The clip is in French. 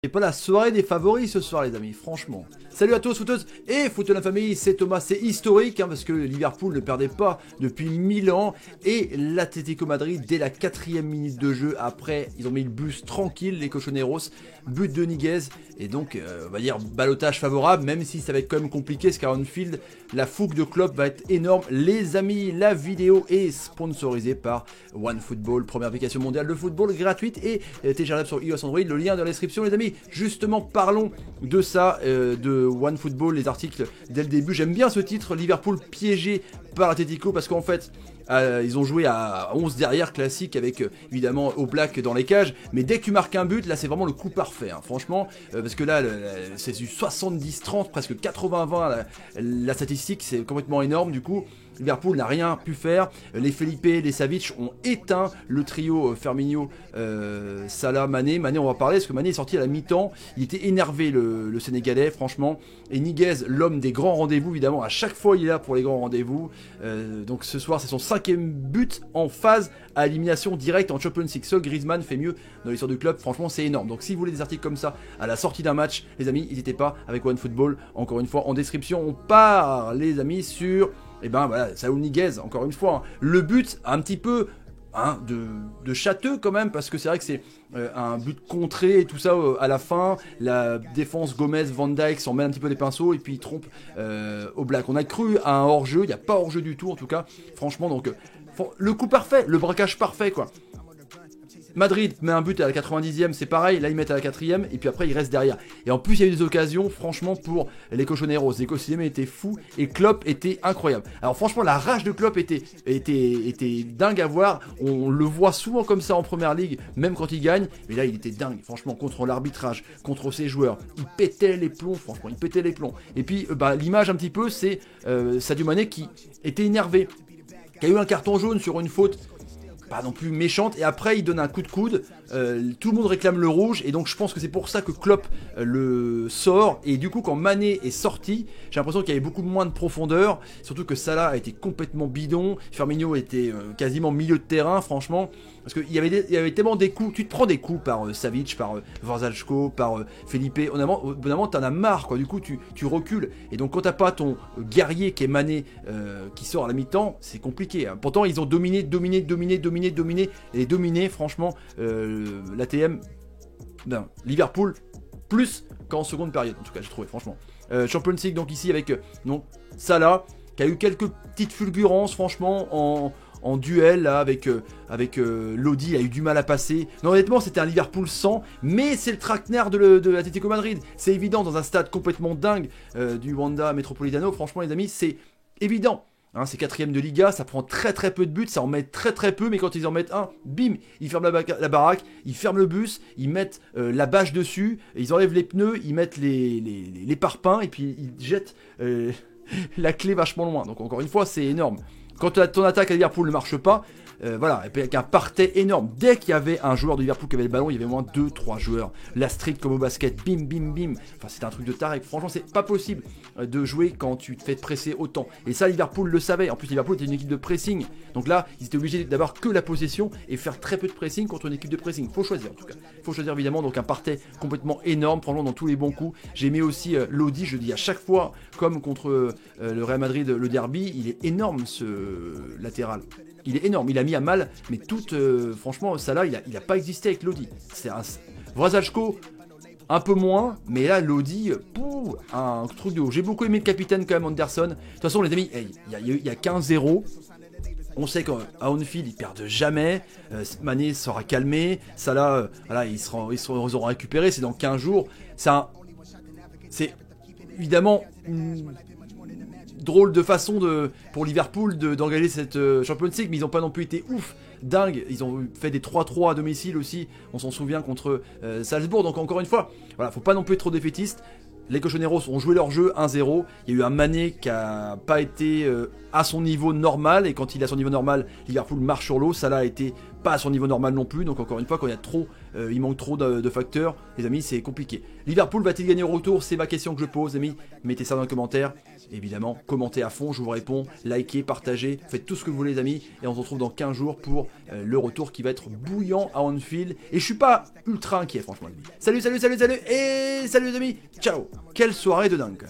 C'est pas la soirée des favoris ce soir les amis, franchement. Salut à tous footeuses et foot de la famille, c'est Thomas, c'est historique parce que Liverpool ne perdait pas depuis 1000 ans et l'Atlético Madrid dès la 4e minute de jeu, après ils ont mis le bus tranquille les Cochoneros, but de Niguez et donc on va dire ballottage favorable même si ça va être quand même compliqué parce qu'à Anfield la fougue de Klopp va être énorme. Les amis, la vidéo est sponsorisée par OneFootball, première application mondiale de football gratuite et téléchargeable sur iOS Android, le lien dans la description les amis. Justement parlons de ça, de OneFootball, les articles dès le début. J'aime bien ce titre, Liverpool piégé par l'Atlético parce qu'en fait ils ont joué à 11 derrière classique avec évidemment Oblak dans les cages, mais dès que tu marques un but là c'est vraiment le coup parfait hein, franchement parce que là c'est du 70-30 presque 80-20 la statistique, c'est complètement énorme. Du coup Liverpool n'a rien pu faire, les Felipe, les Savic ont éteint le trio Firmino, Salah, Mané. Mané on va parler parce que Mané est sorti à la mi-temps, il était énervé le Sénégalais franchement, et Niguez l'homme des grands rendez-vous évidemment, à chaque fois il est là pour les grands rendez-vous, donc ce soir c'est son 5e but en phase à élimination directe en Champions League. Seul Griezmann fait mieux dans l'histoire du club, franchement c'est énorme. Donc si vous voulez des articles comme ça à la sortie d'un match les amis, n'hésitez pas avec OneFootball, encore une fois en description. On part les amis sur... Et ben voilà, Saúl Ñíguez, encore une fois, hein. Le but un petit peu hein, de châteux quand même, parce que c'est vrai que c'est un but contré et tout ça à la fin. La défense Gomez, Van Dijk s'en met un petit peu des pinceaux et puis il trompe Oblak. On a cru à un hors-jeu, il n'y a pas hors-jeu du tout en tout cas, franchement. Donc le coup parfait, le braquage parfait quoi. Madrid met un but à la 90e, c'est pareil, là ils mettent à la 4e et puis après ils restent derrière. Et en plus il y a eu des occasions franchement pour les Cochoneros, les Cochoneros étaient fous et Klopp était incroyable. Alors franchement la rage de Klopp était dingue à voir, on le voit souvent comme ça en première ligue, même quand il gagne, mais là il était dingue, franchement contre l'arbitrage, contre ses joueurs, il pétait les plombs, franchement il pétait les plombs. Et puis l'image un petit peu c'est Sadio Mané qui était énervé, qui a eu un carton jaune sur une faute pas non plus méchante, et après il donne un coup de coude, tout le monde réclame le rouge, et donc je pense que c'est pour ça que Klopp le sort, et du coup quand Mané est sorti, j'ai l'impression qu'il y avait beaucoup moins de profondeur, surtout que Salah a été complètement bidon, Firmino était quasiment milieu de terrain franchement, parce qu'il y avait tellement des coups, tu te prends des coups par Savic, par Vrsaljko, par Felipe, au bout d'un moment t'en as marre quoi, du coup tu recules, et donc quand t'as pas ton guerrier qui est Mané qui sort à la mi-temps, c'est compliqué hein. Pourtant ils ont dominé, et dominé franchement l'ATM Liverpool plus qu'en seconde période en tout cas j'ai trouvé franchement. Champions League donc ici avec Salah qui a eu quelques petites fulgurances franchement en duel là, avec Lodi, il a eu du mal à passer. Non honnêtement c'était un Liverpool 100, mais c'est le traquenard de l'Atlético Madrid, c'est évident dans un stade complètement dingue du Wanda Metropolitano, franchement les amis c'est évident. Hein, c'est 4e de Liga, ça prend très peu de buts, ça en met très peu, mais quand ils en mettent un, bim, ils ferment la baraque, ils ferment le bus, ils mettent la bâche dessus, ils enlèvent les pneus, ils mettent les parpaings, et puis ils jettent la clé vachement loin. Donc encore une fois, c'est énorme. Quand ton attaque à Liverpool ne marche pas, voilà, avec un parterre énorme. Dès qu'il y avait un joueur de Liverpool qui avait le ballon, il y avait au moins 2-3 joueurs. La street comme au basket, bim. Enfin, c'est un truc de taré. Franchement, c'est pas possible de jouer quand tu te fais presser autant. Et ça, Liverpool le savait. En plus, Liverpool était une équipe de pressing. Donc là, ils étaient obligés d'avoir que la possession et faire très peu de pressing contre une équipe de pressing. Faut choisir en tout cas. Faut choisir évidemment. Donc un parterre complètement énorme, franchement dans tous les bons coups. J'ai mis aussi Lodi, je dis à chaque fois, comme contre le Real Madrid, le derby, il est énorme ce latéral. Il est énorme, il a mis à mal, mais franchement, ça là, il a pas existé avec Lodi. C'est un Vrsaljko, un peu moins, mais là, Lodi, un truc de haut. J'ai beaucoup aimé le capitaine quand même, Anderson. De toute façon, les amis, il y a 15-0. On sait qu'à Anfield, ils perdent jamais. Mané sera calmé. Salah, voilà, ils auront récupéré. C'est dans 15 jours. C'est évidemment drôle de façon pour Liverpool d'engager cette Champions League, mais ils n'ont pas non plus été ouf, dingue. Ils ont fait des 3-3 à domicile aussi, on s'en souvient contre Salzbourg. Donc encore une fois, voilà, faut pas non plus être trop défaitiste. Les Cochoneros ont joué leur jeu 1-0. Il y a eu un Mané qui a pas été à son niveau normal, et quand il est à son niveau normal, Liverpool marche sur l'eau. Salah a été pas à son niveau normal non plus. Donc encore une fois, quand il y a trop, il manque trop de facteurs, les amis, c'est compliqué. Liverpool va-t-il gagner au retour? C'est ma question que je pose, les amis. Mettez ça dans les commentaires. Évidemment, commentez à fond, je vous réponds. Likez, partagez, faites tout ce que vous voulez, les amis. Et on se retrouve dans 15 jours pour le retour qui va être bouillant à Anfield. Et je suis pas ultra inquiet, franchement, les amis. Salut, salut, salut, salut. Et salut, les amis. Ciao. Quelle soirée de dingue.